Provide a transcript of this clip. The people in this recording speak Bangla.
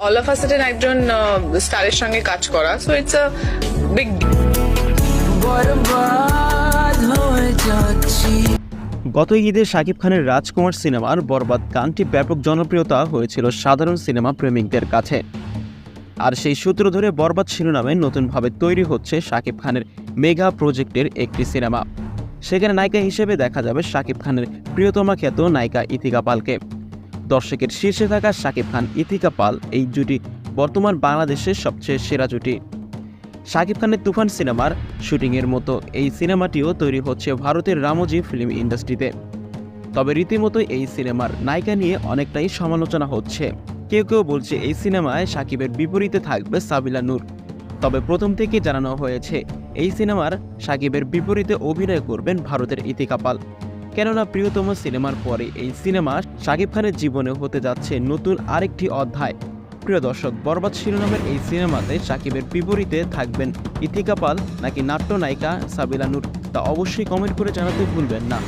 অল অফ আ সাডেন একজন স্টারের সঙ্গে কাজ করা, সো ইটস আ বিগ। গত ঈদে শাকিব খানের রাজকুমার সিনেমার বরবাদ গানটি ব্যাপক জনপ্রিয়তা হয়েছিল সাধারণ সিনেমা প্রেমিকদের কাছে। আর সেই সূত্র ধরে বরবাদ শিরোনামে নতুনভাবে তৈরি হচ্ছে শাকিব খানের মেগা প্রজেক্টের একটি সিনেমা। সেখানে নায়িকা হিসেবে দেখা যাবে শাকিব খানের প্রিয়তমা খ্যাত নায়িকা ইথিকা পালকে। দর্শকের শীর্ষে থাকা শাকিব খান ইথিকা পাল এই জুটি বর্তমান বাংলাদেশের সবচেয়ে সেরা জুটি। শাকিব খানের তুফান সিনেমার শুটিংয়ের মতো এই সিনেমাটিও তৈরি হচ্ছে ভারতের রামোজি ফিল্ম ইন্ডাস্ট্রিতে। তবে রীতিমতো এই সিনেমার নায়িকা নিয়ে অনেকটাই সমালোচনা হচ্ছে। কেউ কেউ বলছে এই সিনেমায় শাকিবের বিপরীতে থাকবে সাবিলা নূর। তবে প্রথম থেকে জানানো হয়েছে এই সিনেমার শাকিবের বিপরীতে অভিনয় করবেন ভারতের ইথিকা পাল। কেননা প্রিয়তম সিনেমার পরে এই সিনেমা শাকিব খানের জীবনে হতে যাচ্ছে নতুন আরেকটি অধ্যায়। প্রিয় দর্শক, বরবাদ শিরোনামের এই সিনেমাতে শাকিবের বিপরীতে থাকবেন ইথিকা পাল নাকি নাট্যনায়িকা সাবিলা নূর, তা অবশ্যই কমেন্ট করে জানাতে ভুলবেন না।